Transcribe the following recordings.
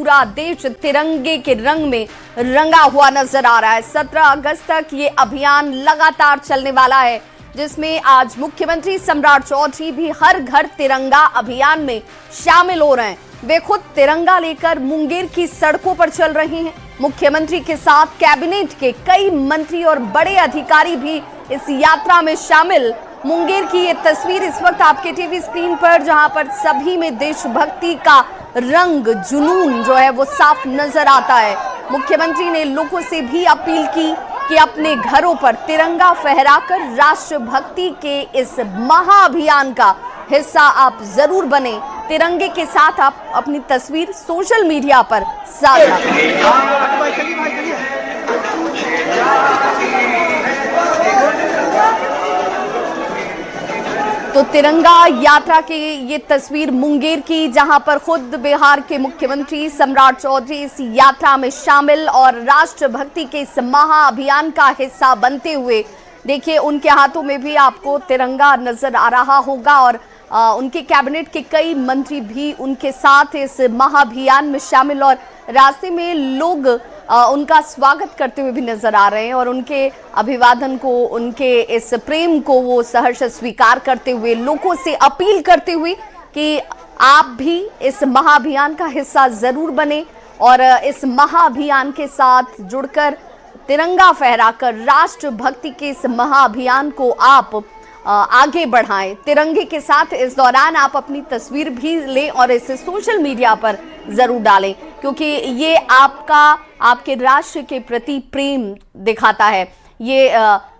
पूरा देश तिरंगे के रंग में रंगा हुआ नजर आ रहा है। 17 अगस्त तक ये अभियान लगातार चलने वाला है, जिसमें आज मुख्यमंत्री सम्राट चौधरी भी हर घर तिरंगा अभियान में शामिल हो रहे हैं। वे खुद तिरंगा लेकर मुंगेर की सड़कों पर चल रहे हैं। मुख्यमंत्री के साथ कैबिनेट के कई मंत्री और बड़े अधिकारी भी इस यात्रा में शामिल। मुंगेर की ये तस्वीर इस वक्त आपके टीवी स्क्रीन पर, जहां पर सभी में देशभक्ति का रंग, जुनून जो है वो साफ नजर आता है। मुख्यमंत्री ने लोगों से भी अपील की कि अपने घरों पर तिरंगा फहराकर राष्ट्रभक्ति के इस महाअभियान का हिस्सा आप जरूर बने। तिरंगे के साथ आप अपनी तस्वीर सोशल मीडिया पर साझा करें। तो तिरंगा यात्रा की ये तस्वीर मुंगेर की, जहां पर खुद बिहार के मुख्यमंत्री सम्राट चौधरी इस यात्रा में शामिल और राष्ट्रभक्ति के इस महाअभियान का हिस्सा बनते हुए, देखिए उनके हाथों में भी आपको तिरंगा नजर आ रहा होगा और उनके कैबिनेट के कई मंत्री भी उनके साथ इस महाअभियान में शामिल और रास्ते में लोग उनका स्वागत करते हुए भी नजर आ रहे हैं और उनके अभिवादन को, उनके इस प्रेम को वो सहर्ष स्वीकार करते हुए लोगों से अपील करते हुए कि आप भी इस महाअभियान का हिस्सा जरूर बने और इस महाअभियान के साथ जुड़कर तिरंगा फहराकर राष्ट्रभक्ति के इस महाअभियान को आप आगे बढ़ाएं। तिरंगे के साथ इस दौरान आप अपनी तस्वीर भी लें और इसे सोशल मीडिया पर जरूर डालें, क्योंकि ये आपके राष्ट्र के प्रति प्रेम दिखाता है। ये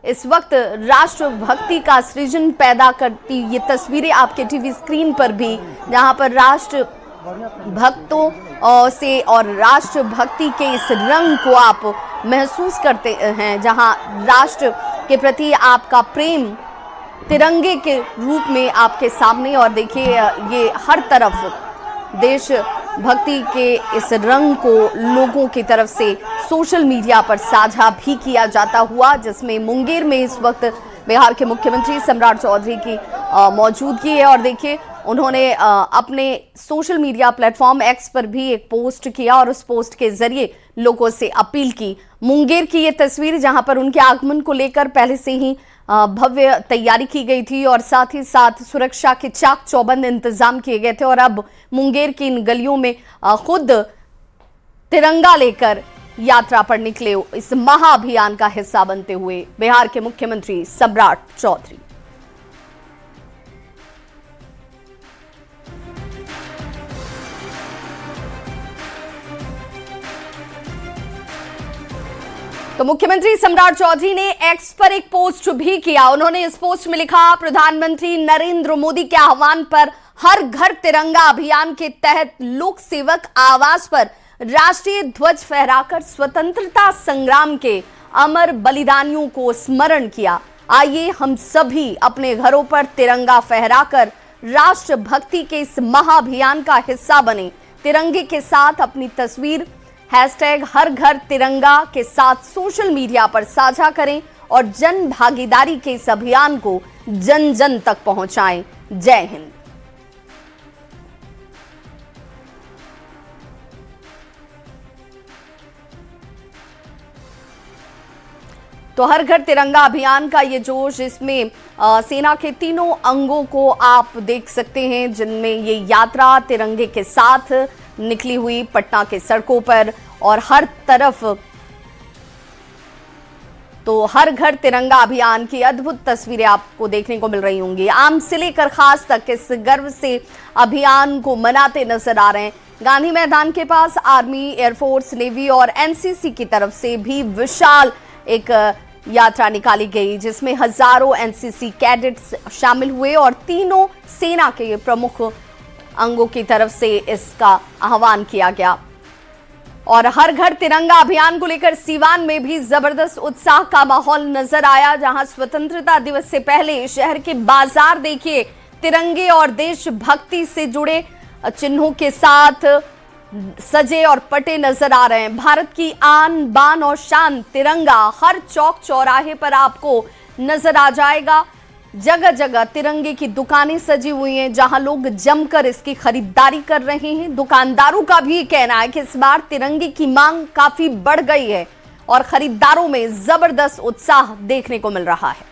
इस वक्त राष्ट्रभक्ति का सृजन पैदा करती ये तस्वीरें आपके टीवी स्क्रीन पर भी, जहां पर राष्ट्र भक्तों से और राष्ट्रभक्ति के इस रंग को आप महसूस करते हैं, जहां राष्ट्र के प्रति आपका प्रेम तिरंगे के रूप में आपके सामने। और देखिए ये हर तरफ देशभक्ति के इस रंग को लोगों की तरफ से सोशल मीडिया पर साझा भी किया जाता हुआ, जिसमें मुंगेर में इस वक्त बिहार के मुख्यमंत्री सम्राट चौधरी की मौजूदगी है। और देखिए उन्होंने अपने सोशल मीडिया प्लेटफॉर्म एक्स पर भी एक पोस्ट किया और उस पोस्ट के जरिए लोगों से अपील की। मुंगेर की ये तस्वीर, जहां पर उनके आगमन को लेकर पहले से ही भव्य तैयारी की गई थी और साथ ही साथ सुरक्षा के चाक चौबंद इंतजाम किए गए थे और अब मुंगेर की इन गलियों में खुद तिरंगा लेकर यात्रा पर निकले इस महाअभियान का हिस्सा बनते हुए बिहार के मुख्यमंत्री सम्राट चौधरी। तो मुख्यमंत्री सम्राट चौधरी ने एक्स पर एक पोस्ट भी किया। उन्होंने इस पोस्ट में लिखा, प्रधानमंत्री नरेंद्र मोदी के आह्वान पर हर घर तिरंगा अभियान के तहत लोक सेवक आवास पर राष्ट्रीय ध्वज फहराकर स्वतंत्रता संग्राम के अमर बलिदानियों को स्मरण किया। आइए हम सभी अपने घरों पर तिरंगा फहराकर राष्ट्रभक्ति के इस महाअभियान का हिस्सा बने। तिरंगे के साथ अपनी तस्वीर हैशटैग हर घर तिरंगा के साथ सोशल मीडिया पर साझा करें और जन भागीदारी के इस अभियान को जन जन तक पहुंचाएं। जय हिंद। तो हर घर तिरंगा अभियान का ये जोश, इसमें सेना के तीनों अंगों को आप देख सकते हैं, जिनमें ये यात्रा तिरंगे के साथ निकली हुई पटना के सड़कों पर और हर तरफ तो हर घर तिरंगा अभियान की अद्भुत तस्वीरें आपको देखने को मिल रही होंगी। आम से लेकर खास तक इस गर्व से अभियान को मनाते नजर आ रहे हैं। गांधी मैदान के पास आर्मी, एयरफोर्स, नेवी और एनसीसी की तरफ से भी विशाल एक यात्रा निकाली गई, जिसमें हजारों एनसीसी कैडेट्स शामिल हुए और तीनों सेना के प्रमुख अंगों की तरफ से इसका आह्वान किया गया। और हर घर तिरंगा अभियान को लेकर सीवान में भी जबरदस्त उत्साह का माहौल नजर आया, जहां स्वतंत्रता दिवस से पहले शहर के बाजार देखिए तिरंगे और देशभक्ति से जुड़े चिन्हों के साथ सजे और पटे नजर आ रहे हैं। भारत की आन बान और शान तिरंगा हर चौक चौराहे पर आपको नजर आ जाएगा। जगह जगह तिरंगे की दुकानें सजी हुई हैं, जहां लोग जमकर इसकी खरीदारी कर रहे हैं। दुकानदारों का भी कहना है कि इस बार तिरंगे की मांग काफी बढ़ गई है और खरीदारों में जबरदस्त उत्साह देखने को मिल रहा है।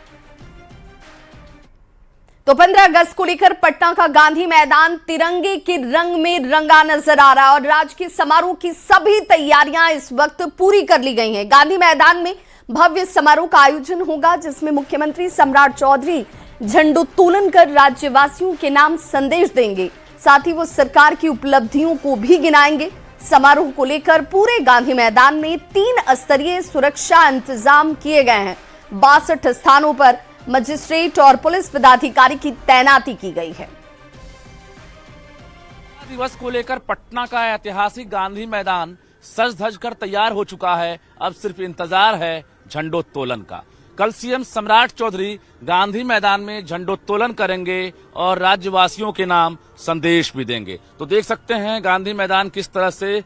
तो 15 अगस्त को लेकर पटना का गांधी मैदान तिरंगे के रंग में रंगा नजर आ रहा है और राजकीय समारोह की सभी तैयारियां इस वक्त पूरी कर ली गई हैं। गांधी मैदान में भव्य समारोह का आयोजन होगा, जिसमें मुख्यमंत्री सम्राट चौधरी झंडोत्तोलन कर राज्यवासियों के नाम संदेश देंगे। साथ ही वो सरकार की उपलब्धियों को भी गिनाएंगे। समारोह को लेकर पूरे गांधी मैदान में 3 स्तरीय सुरक्षा इंतजाम किए गए हैं। 62 स्थानों पर मजिस्ट्रेट और पुलिस पदाधिकारी की तैनाती की गई है। दिवस को लेकर पटना का ऐतिहासिक गांधी मैदान सज धज कर तैयार हो चुका है। अब सिर्फ इंतजार है झंडोत्तोलन का। कल सीएम सम्राट चौधरी गांधी मैदान में झंडोत्तोलन करेंगे और राज्यवासियों के नाम संदेश भी देंगे। तो देख सकते हैं गांधी मैदान किस तरह से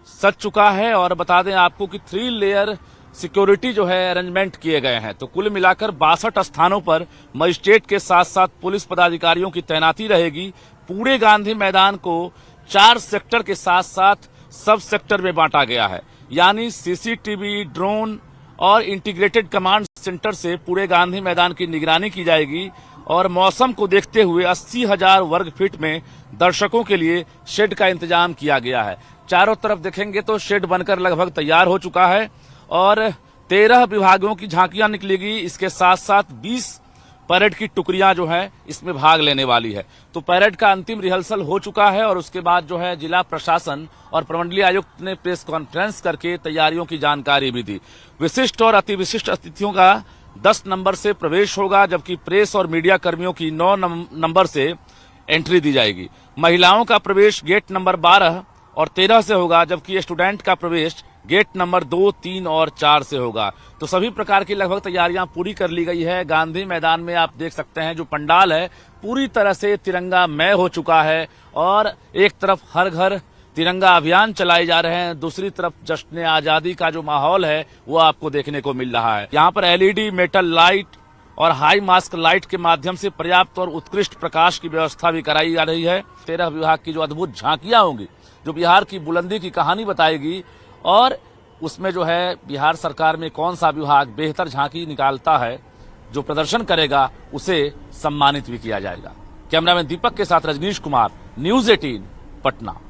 सज चुका है। और बता दें आपको कि 3 लेयर सिक्योरिटी जो है अरेंजमेंट किए गए हैं। तो कुल मिलाकर 62 स्थानों पर मजिस्ट्रेट के साथ साथ पुलिस पदाधिकारियों की तैनाती रहेगी। पूरे गांधी मैदान को 4 सेक्टर के साथ साथ सब सेक्टर में बांटा गया है, यानी सीसीटीवी, ड्रोन और इंटीग्रेटेड कमांड सेंटर से पूरे गांधी मैदान की निगरानी की जाएगी। और मौसम को देखते हुए 80,000 वर्ग फीट में दर्शकों के लिए शेड का इंतजाम किया गया है। चारों तरफ देखेंगे तो शेड बनकर लगभग तैयार हो चुका है और 13 विभागों की झांकियां निकलेगी। इसके साथ साथ 20 परेड की टुकड़ियां जो है इसमें भाग लेने वाली है। तो परेड का अंतिम रिहर्सल हो चुका है और उसके बाद जो है जिला प्रशासन और प्रमंडलीय आयुक्त ने प्रेस कॉन्फ्रेंस करके तैयारियों की जानकारी भी दी। विशिष्ट और अति विशिष्ट अतिथियों का 10 नंबर से प्रवेश होगा, जबकि प्रेस और मीडिया कर्मियों की 9 नंबर से एंट्री दी जाएगी। महिलाओं का प्रवेश गेट नंबर 12 और 13 से होगा, जबकि स्टूडेंट का प्रवेश गेट नंबर 2, 3 और 4 से होगा। तो सभी प्रकार की लगभग तैयारियां पूरी कर ली गई है। गांधी मैदान में आप देख सकते हैं जो पंडाल है पूरी तरह से तिरंगामय हो चुका है और एक तरफ हर घर तिरंगा अभियान चलाए जा रहे हैं, दूसरी तरफ जश्न आजादी का जो माहौल है वो आपको देखने को मिल रहा है। यहाँ पर एलईडी, मेटल लाइट और हाई मास्क लाइट के माध्यम से पर्याप्त और उत्कृष्ट प्रकाश की व्यवस्था भी कराई जा रही है। 13 विभाग की जो अद्भुत झांकियां होंगी, जो बिहार की बुलंदी की कहानी बताएगी और उसमें जो है बिहार सरकार में कौन सा विभाग बेहतर झांकी निकालता है, जो प्रदर्शन करेगा उसे सम्मानित भी किया जाएगा। कैमरामैन दीपक के साथ रजनीश कुमार, न्यूज़ 18 पटना।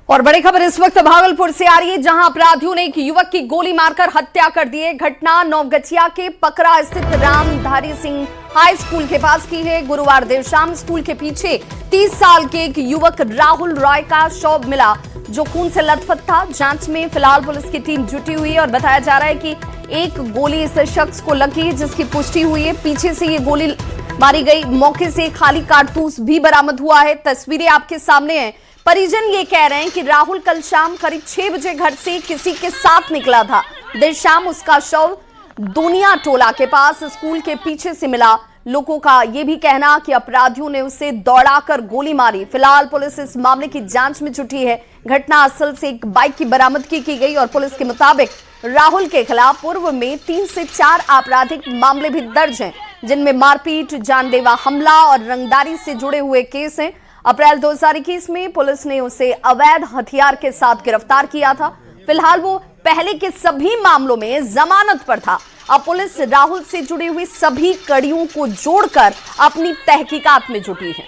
और बड़ी खबर इस वक्त भागलपुर से आ रही है, जहां अपराधियों ने एक युवक की गोली मारकर हत्या कर दी है। घटना नवगछिया के पकरा स्थित रामधारी सिंह हाई स्कूल के पास की है। गुरुवार देर शाम स्कूल के पीछे 30 साल के एक युवक राहुल रॉय का शव मिला, जो खून से लथपथ था। जांच में फिलहाल पुलिस की टीम जुटी हुई है और बताया जा रहा है कि एक गोली इस शख्स को लगी है, जिसकी पुष्टि हुई है। पीछे से ये गोली मारी गई। मौके से खाली कारतूस भी बरामद हुआ है। तस्वीरें आपके सामने हैं। परिजन ये कह रहे हैं कि राहुल कल शाम करीब 6 बजे घर से किसी के साथ निकला था। देर शाम उसका शव दुनिया टोला के पास स्कूल के पीछे से मिला। लोगों का यह भी कहना कि अपराधियों ने उसे दौड़ाकर गोली मारी। फिलहाल पुलिस इस मामले की जांच में जुटी है। घटना स्थल से एक बाइक की बरामदगी की गई और पुलिस के मुताबिक राहुल के खिलाफ पूर्व में 3 से 4 आपराधिक मामले भी दर्ज हैं, जिनमें मारपीट, जानलेवा हमला और रंगदारी से जुड़े हुए केस हैं। अप्रैल 2021 में पुलिस ने उसे अवैध हथियार के साथ गिरफ्तार किया था। फिलहाल वो पहले के सभी मामलों में जमानत पर था। अब पुलिस राहुल से जुड़ी हुई सभी कड़ियों को जोड़कर अपनी तहकीकात में जुटी है।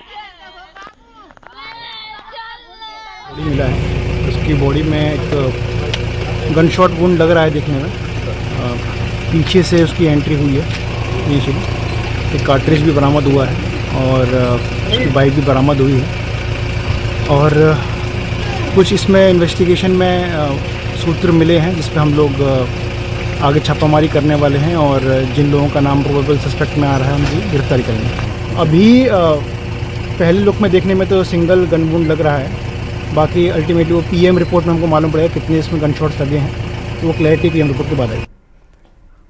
मिला है, उसकी बॉडी में एक गन शॉट वुंड लग रहा है देखने में। पीछे से उसकी एंट्री हुई है नीचे। एक कार्ट्रिज भी बरामद हुआ है और उसकी बाइक भी बरामद हुई है। और कुछ इसमें इन्वेस्टिगेशन में सूत्र मिले हैं, जिस पे हम लोग आगे छापामारी करने वाले हैं और जिन लोगों का नाम प्रोबेबल सस्पेक्ट में आ रहा है उनकी गिरफ्तारी करेंगे। अभी पहले लुक में देखने में तो सिंगल गन वुंड लग रहा है। बाकी अल्टीमेटली वो पीएम रिपोर्ट में हमको मालूम पड़ेगा कितने इसमें गन शॉट्स लगे हैं, तो वो क्लैरिटी पीएम रिपोर्ट के बाद आएगी।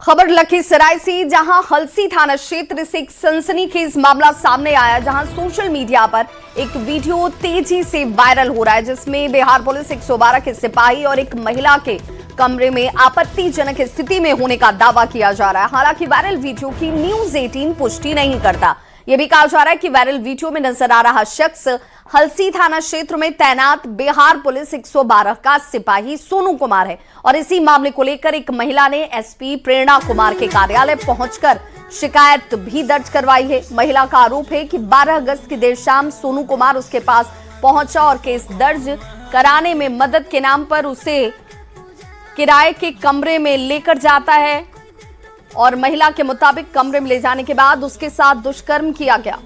खबर लखीसराय से, जहां हलसी थाना क्षेत्र से एक सनसनीखेज मामला सामने आया, जहां सोशल मीडिया पर एक वीडियो तेजी से वायरल हो रहा है, जिसमें बिहार पुलिस 112 के सिपाही और एक महिला के कमरे में आपत्तिजनक स्थिति में होने का दावा किया जा रहा है। हालांकि वायरल वीडियो की न्यूज़ 18 पुष्टि नहीं करता। यह भी कहा जा रहा है कि वायरल वीडियो में नजर आ रहा शख्स हलसी थाना क्षेत्र में तैनात बिहार पुलिस 112 का सिपाही सोनू कुमार है और इसी मामले को लेकर एक महिला ने एसपी प्रेरणा कुमार के कार्यालय पहुंचकर शिकायत भी दर्ज करवाई है। महिला का आरोप है कि 12 अगस्त की देर शाम सोनू कुमार उसके पास पहुंचा और केस दर्ज कराने में मदद के नाम पर उसे किराए के कमरे में लेकर जाता है और महिला के मुताबिक कमरे में ले जाने के बाद उसके साथ दुष्कर्म किया गया।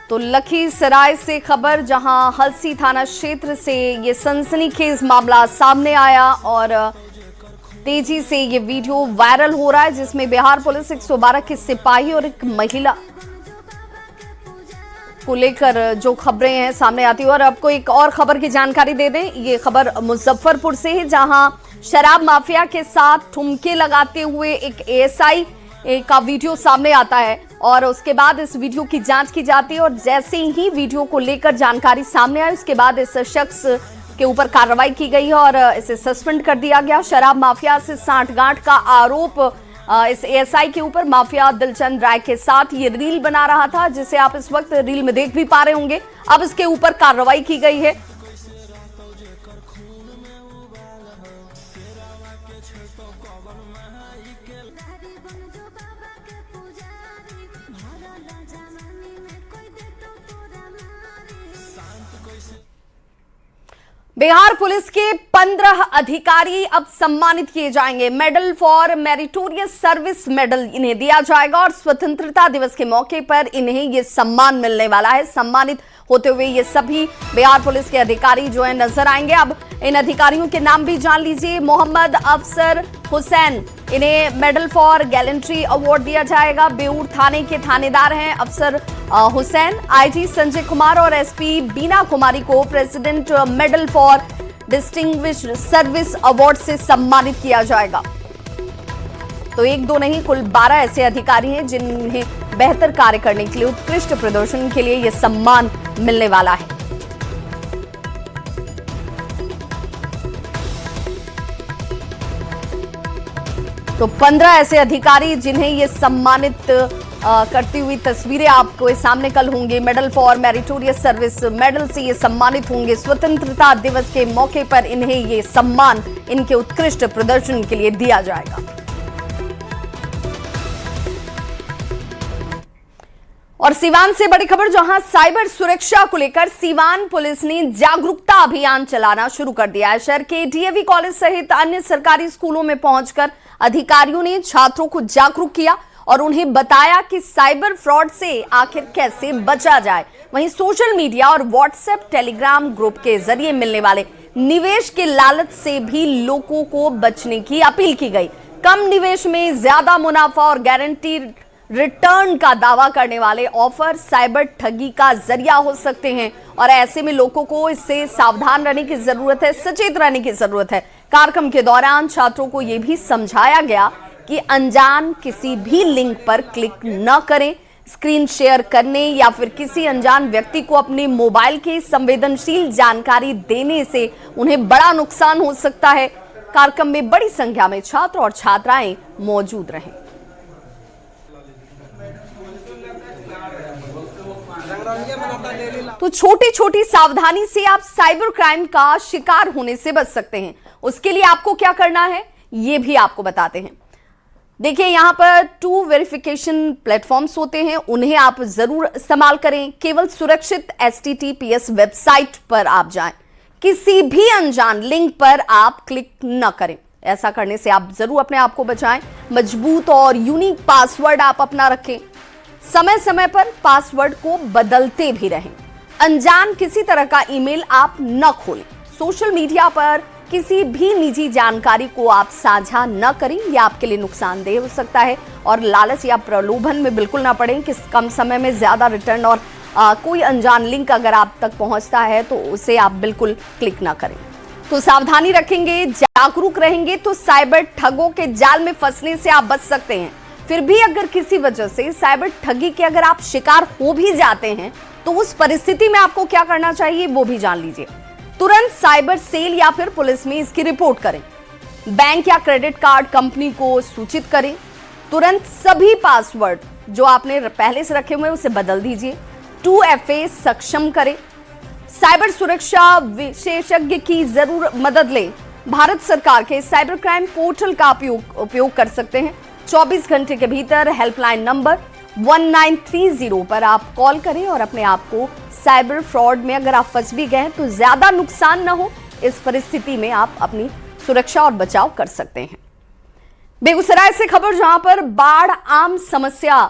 तो लखीसराय से खबर, जहां हलसी थाना क्षेत्र से ये सनसनीखेज मामला सामने आया और तेजी से ये वीडियो वायरल हो रहा है जिसमें बिहार पुलिस 112 के सिपाही और एक महिला को लेकर जो खबरें हैं सामने आती है। और आपको एक और खबर की जानकारी दे दें, ये खबर मुजफ्फरपुर से है जहां शराब माफिया के साथ ठुमके लगाते हुए एक एएसआई का वीडियो सामने आता है और उसके बाद इस वीडियो की जांच की जाती है और जैसे ही वीडियो को लेकर जानकारी सामने आई उसके बाद इस शख्स के ऊपर कार्रवाई की गई है और इसे सस्पेंड कर दिया गया। शराब माफिया से सांठगांठ का आरोप इस एएसआई के ऊपर। माफिया दिलचंद राय के साथ ये रील बना रहा था जिसे आप इस वक्त रील में देख भी पा रहे होंगे। अब इसके ऊपर कार्रवाई की गई है। बिहार पुलिस के 15 अधिकारी अब सम्मानित किए जाएंगे। Medal for meritorious service medal इन्हें दिया जाएगा और स्वतंत्रता दिवस के मौके पर इन्हें यह सम्मान मिलने वाला है। सम्मानित होते हुए ये सभी बिहार पुलिस के अधिकारी जो है नजर आएंगे। अब इन अधिकारियों के नाम भी जान लीजिए। मोहम्मद अफसर हुसैन, इन्हें मेडल फॉर गैलेंट्री अवार्ड दिया जाएगा। बेऊर थाने के थानेदार हैं अफसर हुसैन। आईजी संजय कुमार और एसपी बीना कुमारी को president medal for distinguished service award से सम्मानित किया जाएगा। तो एक दो नहीं, कुल 12 ऐसे अधिकारी हैं जिन्हें बेहतर कार्य करने के लिए, उत्कृष्ट प्रदर्शन के लिए यह सम्मान मिलने वाला है। तो 15 ऐसे अधिकारी जिन्हें ये सम्मानित करती हुई तस्वीरें आपको सामने कल होंगी। Medal for meritorious service medal से ये सम्मानित होंगे। स्वतंत्रता दिवस के मौके पर इन्हें ये सम्मान इनके उत्कृष्ट प्रदर्शन के लिए दिया जाएगा। और सीवान से बड़ी खबर, जहां साइबर सुरक्षा को लेकर सीवान पुलिस ने जागरूकता अभियान चलाना शुरू कर दिया है। शहर के डीएवी कॉलेज सहित अन्य सरकारी स्कूलों में पहुंचकर अधिकारियों ने छात्रों को जागरूक किया और उन्हें बताया कि साइबर फ्रॉड से आखिर कैसे बचा जाए। वहीं सोशल मीडिया और व्हाट्सएप टेलीग्राम ग्रुप के जरिए मिलने वाले निवेश के लालच से भी लोगों को बचने की अपील की गई। कम निवेश में ज्यादा मुनाफा और गारंटी रिटर्न का दावा करने वाले ऑफर साइबर ठगी का जरिया हो सकते हैं और ऐसे में लोगों को इससे सावधान रहने की जरूरत है, सचेत रहने की जरूरत है। कार्यक्रम के दौरान छात्रों को यह भी समझाया गया कि अनजान किसी भी लिंक पर क्लिक न करें। स्क्रीन शेयर करने या फिर किसी अनजान व्यक्ति को अपने मोबाइल की संवेदनशील जानकारी देने से उन्हें बड़ा नुकसान हो सकता है। कार्यक्रम में बड़ी संख्या में छात्र और छात्राएं मौजूद रहे। तो छोटी छोटी सावधानी से आप साइबर क्राइम का शिकार होने से बच सकते हैं। उसके लिए आपको क्या करना है ये भी आपको बताते हैं। देखिए, यहां पर 2 वेरिफिकेशन प्लेटफॉर्म्स होते हैं, उन्हें आप जरूर इस्तेमाल करें। केवल सुरक्षित HTTPS वेबसाइट पर आप जाएं। किसी भी अनजान लिंक पर आप क्लिक न करें। ऐसा करने से आप जरूर अपने आप को बचाएं। मजबूत और यूनिक पासवर्ड आप अपना रखें। समय समय पर पासवर्ड को बदलते भी रहें। अनजान किसी तरह का ईमेल आप न खोलें। सोशल मीडिया पर किसी भी निजी जानकारी को आप साझा न करें, यह आपके लिए नुकसानदेह हो सकता है। और लालच या प्रलोभन में बिल्कुल ना पड़ें कि कम समय में ज्यादा रिटर्न और कोई अनजान लिंक अगर आप तक पहुंचता है तो उसे आप बिल्कुल क्लिक ना करें। तो सावधानी रखेंगे, जागरूक रहेंगे तो साइबर ठगों के जाल में फंसने से आप बच सकते हैं। फिर भी अगर किसी वजह से साइबर ठगी के अगर आप शिकार हो भी जाते हैं तो उस परिस्थिति में आपको क्या करना चाहिए वो भी जान लीजिए। तुरंत साइबर सेल या फिर पुलिस में इसकी रिपोर्ट करें। बैंक या क्रेडिट कार्ड कंपनी को सूचित करें। तुरंत सभी पासवर्ड जो आपने पहले से रखे हुए हैं उसे बदल दीजिए। 2FA सक्षम करें। साइबर सुरक्षा विशेषज्ञ की जरूर मदद लें। भारत सरकार के साइबर क्राइम पोर्टल का उपयोग कर सकते हैं। 24 घंटे के भीतर हेल्पलाइन नंबर 1930 पर आप कॉल करें और अपने आप को साइबर फ्रॉड में अगर आप फंस भी गए तो ज्यादा नुकसान न हो, इस परिस्थिति में आप अपनी सुरक्षा और बचाव कर सकते हैं। बेगूसराय से खबर, जहां पर बाढ़ आम समस्या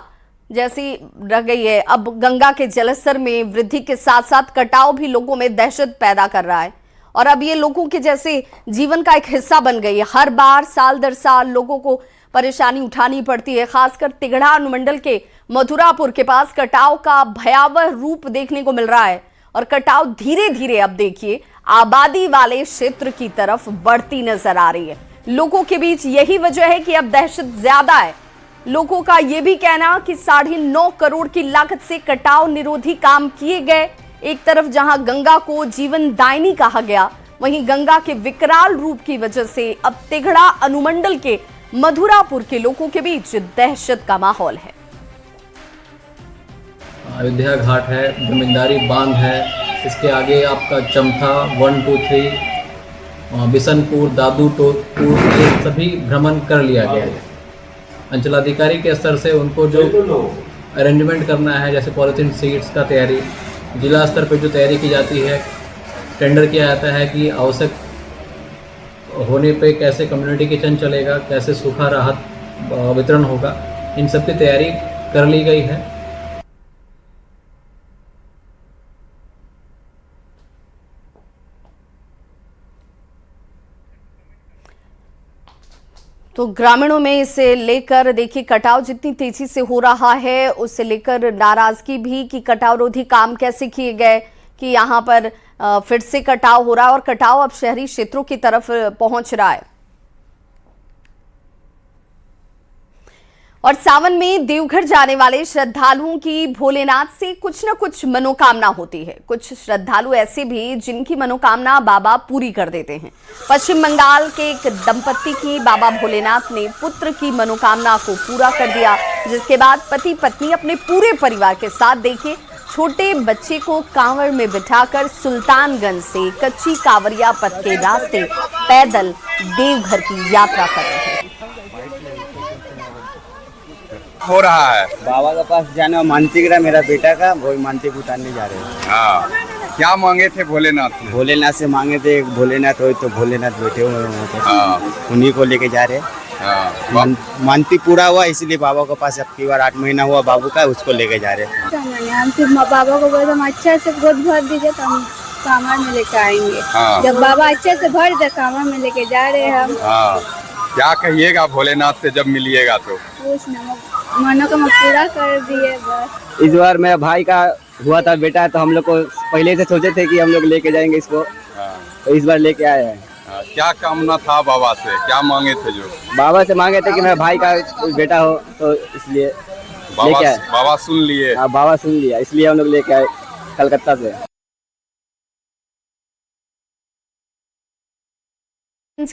जैसी रह गई है। अब गंगा के जलस्तर में वृद्धि के साथ साथ कटाव भी लोगों में दहशत पैदा कर रहा है और अब ये लोगों के जैसे जीवन का एक हिस्सा बन गई है। हर बार साल दर साल लोगों को परेशानी उठानी पड़ती है। खासकर तिगड़ा अनुमंडल के मथुरापुर के पास कटाव का भयावह रूप देखने को मिल रहा है और कटाव धीरे धीरे अब देखिए आबादी वाले क्षेत्र की तरफ बढ़ती नजर आ रही है। लोगों के बीच यही वजह है कि अब दहशत ज्यादा है। लोगों का यह भी कहना कि 9.5 करोड़ की लागत से कटाव निरोधी काम किए गए। एक तरफ जहां गंगा को जीवन दायिनी कहा गया, वहीं गंगा के विकराल रूप की वजह से अब तिगड़ा अनुमंडल के मथुरापुर के लोगों के बीच दहशत का माहौल है। अयोध्या घाट है, जमींदारी बांध है, इसके आगे आपका चमथा 1, 2, 3, बिशनपुर, दादूपुर, ये सभी भ्रमण कर लिया गया है। अंचलाधिकारी के स्तर से उनको जो अरेंजमेंट करना है, जैसे पॉलिथीन सीड्स का तैयारी, जिला स्तर पर जो तैयारी की जाती है, टेंडर किया जाता है कि आवश्यक होने पे कैसे कम्युनिटी किचन चलेगा, कैसे सूखा राहत वितरण होगा, इन सब की तैयारी कर ली गई है। तो ग्रामीणों में इसे लेकर देखिए कटाव जितनी तेजी से हो रहा है उससे लेकर नाराजगी भी कि कटाव रोधी काम कैसे किए गए कि यहाँ पर फिर से कटाव हो रहा है और कटाव अब शहरी क्षेत्रों की तरफ पहुंच रहा है। और सावन में देवघर जाने वाले श्रद्धालुओं की भोलेनाथ से कुछ न कुछ मनोकामना होती है। कुछ श्रद्धालु ऐसे भी जिनकी मनोकामना बाबा पूरी कर देते हैं। पश्चिम बंगाल के एक दंपत्ति की बाबा भोलेनाथ ने पुत्र की मनोकामना को पूरा कर दिया, जिसके बाद पति पत्नी अपने पूरे परिवार के साथ देखिए छोटे बच्चे को कांवड़ में बिठाकर सुल्तानगंज से कच्ची कांवरिया पथ के रास्ते पैदल देवघर की यात्रा कर रहे हैं। हो रहा है बाबा के पास जाने मानसिक रहा मेरा बेटा का, वही मानसिक उतारने जा रहे हैं। हाँ, क्या मांगे थे भोलेनाथ से? भोलेनाथ से मांगे थे, भोलेनाथ हो तो भोलेनाथ बैठे हुए हैं, हाँ। उन्हीं को लेके जा रहे हैं। हाँ। मानती पूरा हुआ, इसलिए बाबा के पास अब की बार 8 महीना हुआ बाबू का, उसको लेके जा रहे हैं। हम सिर्फ बाबा को बोले हम अच्छा से गोद भर दीजिए तो हम कांवड़ में लेके आएंगे। हाँ। जब बाबा अच्छे से भर दे कांवड़ में लेके जा रहे हैं हम। हाँ, क्या कहिएगा भोलेनाथ से जब मिलिएगा तो? कुछ न, मनोकामना पूरा कर दिए बस। इस बार मेरा भाई का हुआ था बेटा, तो हम लोग को पहले से सोचे थे कि हम लोग लेके जाएंगे इसको, तो इस बार लेके आए हैं। क्या कामना था बाबा से, क्या मांगे थे? जो बाबा से मांगे थे कि मेरा भाई का बेटा हो, तो इसलिए लेके आए। बाबा सुन लिए? हाँ, बाबा सुन लिया, इसलिए हम लोग लेके आए कलकत्ता से।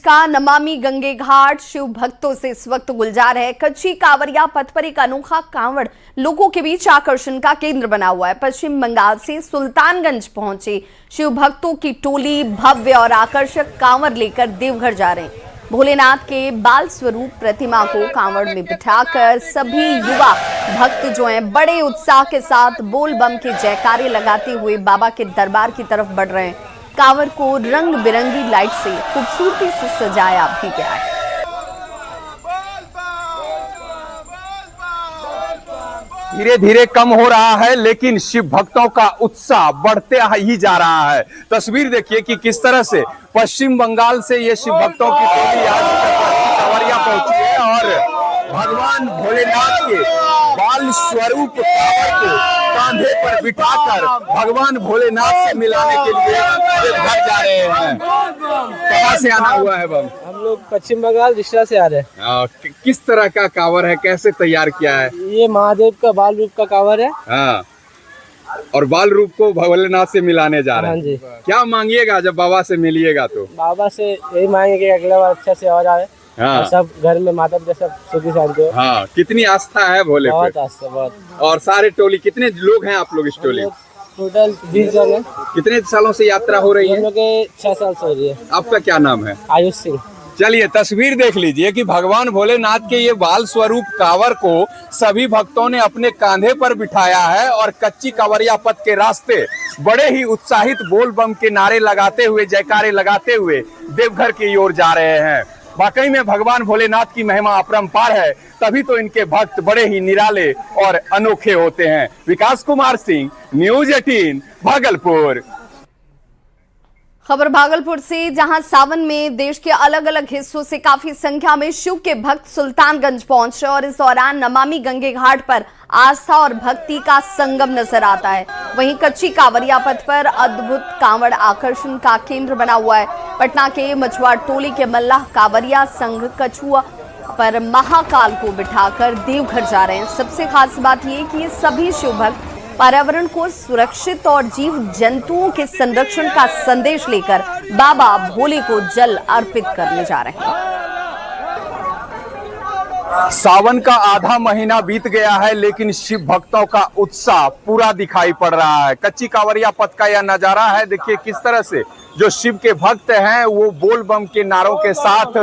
का नमामि गंगे घाट शिव भक्तों से इस वक्त गुलजार है। कच्ची कांवरिया पथ पर एक अनोखा कांवड़ लोगों के बीच आकर्षण का केंद्र बना हुआ है। पश्चिम बंगाल से सुल्तानगंज पहुंचे शिव भक्तों की टोली भव्य और आकर्षक कांवड़ लेकर देवघर जा रहे हैं। भोलेनाथ के बाल स्वरूप प्रतिमा को कांवड़ में बिठाकर सभी युवा भक्त जो हैं बड़े उत्साह के साथ बोल बम के जयकारे लगाते हुए बाबा के दरबार की तरफ बढ़ रहे हैं। कांवड़ को रंग बिरंगी लाइट से खूबसूरती से सजाया भी गया है। धीरे धीरे कम हो रहा है, लेकिन शिव भक्तों का उत्साह बढ़ते ही जा रहा है। तस्वीर देखिए कि किस तरह से पश्चिम बंगाल से ये शिव भक्तों की टोली आज कांवरिया पहुंची है और भगवान भोलेनाथ के बाल स्वरूप कांवड़ को कांधे पर बिठाकर भगवान भोलेनाथ से मिलाने के लिए घर जा रहे हैं। कहाँ से आना हुआ है बम? हम लोग पश्चिम बंगाल रिश्ता से आ रहे हैं। किस तरह का कांवड़ है, कैसे तैयार किया है? ये महादेव का बाल रूप का कांवड़ है। हाँ। और बाल रूप को भोलेनाथ से मिलाने जा रहे हाँ हैं। जी। क्या मांगिएगा जब बाबा से मिलिएगा तो? बाबा से यही मांगे कि अगला बार अच्छा से और आए। हाँ। और सब घर में माता पिता सब सुखी शांति हो। हाँ, कितनी आस्था है भोले बहुत पे? आस्था बहुत। और सारे टोली, कितने लोग हैं आप लोग इस टोली? टोटल 20 जन है। कितने सालों से यात्रा हो रही हम है? लोग के 6 साल से हो रही है। आपका क्या नाम है? आयुष सिंह। चलिए तस्वीर देख लीजिए कि भगवान भोलेनाथ के ये बाल स्वरूप कांवर को सभी भक्तों ने अपने कांधे पर बिठाया है और कच्ची कांवरिया पथ के रास्ते बड़े ही उत्साहित बोल बम के नारे लगाते हुए, जयकारे लगाते हुए देवघर की ओर जा रहे हैं। वाकई में भगवान भोलेनाथ की महिमा अपरंपार है, तभी तो इनके भक्त बड़े ही निराले और अनोखे होते हैं। विकास कुमार सिंह, न्यूज़ 18 भागलपुर। खबर भागलपुर से, जहां सावन में देश के अलग अलग हिस्सों से काफी संख्या में शिव के भक्त सुल्तानगंज पहुंचे और इस दौरान नमामि गंगे घाट पर आस्था और भक्ति का संगम नजर आता है। वहीं कच्ची कांवरिया पथ पर अद्भुत कांवड़ आकर्षण का केंद्र बना हुआ है। पटना के मछुआर टोली के मल्लाह कांवरिया संघ कछुआ पर महाकाल को बिठाकर देवघर जा रहे हैं। सबसे खास बात यह कि ये सभी शिव भक्त पर्यावरण को सुरक्षित और जीव जंतुओं के संरक्षण का संदेश लेकर बाबा भोले को जल अर्पित करने जा रहे हैं। सावन का आधा महीना बीत गया है, लेकिन शिव भक्तों का उत्साह पूरा दिखाई पड़ रहा है। कच्ची कांवरिया पथ का यह नजारा है। देखिए किस तरह से जो शिव के भक्त हैं वो बोल बम के नारों के साथ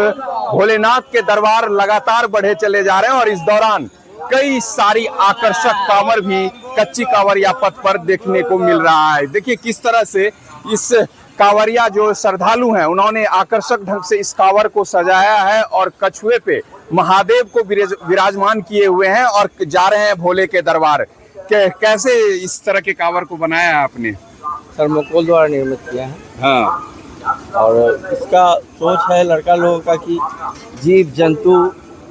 भोलेनाथ के दरबार लगातार बढ़े चले जा रहे हैं और इस दौरान कई सारी आकर्षक कांवर भी कच्ची कांवरिया पथ पर देखने को मिल रहा है। देखिए किस तरह से इस कांवरिया जो श्रद्धालु हैं उन्होंने आकर्षक ढंग से इस कांवर को सजाया है और कछुए पे महादेव को विराजमान किए हुए हैं और जा रहे हैं भोले के दरबार। कैसे इस तरह के कांवर को बनाया है आपने? थर्मोकोल द्वारा निर्मित किया है। हाँ। और इसका सोच है लड़का लोगों का कि जीव जंतु,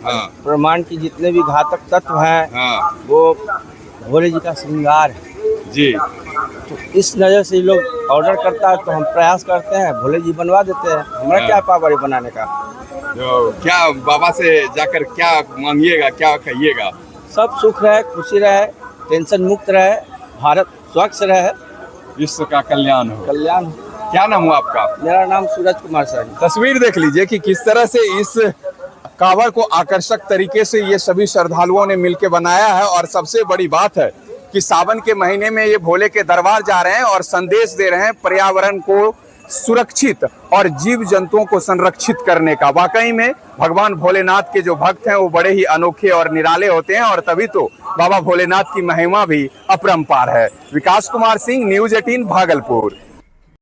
हाँ। ब्रह्मांड की जितने भी घातक तत्व हैं, हाँ। वो भोले जी का श्रृंगार है जी। तो इस नज़र से लोग ऑर्डर करता है तो हम प्रयास करते हैं, भोले जी बनवा देते हैं। हमारा क्या पावर है बनाने का। तो क्या बाबा से जाकर क्या मांगिएगा, क्या कहिएगा? सब सुख रहे, खुशी रहे, टेंशन मुक्त रहे, भारत स्वच्छ रहे, विश्व का कल्याण हो। कल्याण। क्या नाम हुआ आपका? मेरा नाम सूरज कुमार सर। तस्वीर देख लीजिए कि किस तरह से इस कांवर को आकर्षक तरीके से ये सभी श्रद्धालुओं ने मिलकर बनाया है। और सबसे बड़ी बात है कि सावन के महीने में ये भोले के दरबार जा रहे हैं और संदेश दे रहे हैं पर्यावरण को सुरक्षित और जीव जंतुओं को संरक्षित करने का। वाकई में भगवान भोलेनाथ के जो भक्त हैं वो बड़े ही अनोखे और निराले होते हैं और तभी तो बाबा भोलेनाथ की महिमा भी अपरंपार है। विकास कुमार सिंह, न्यूज़ 18 भागलपुर।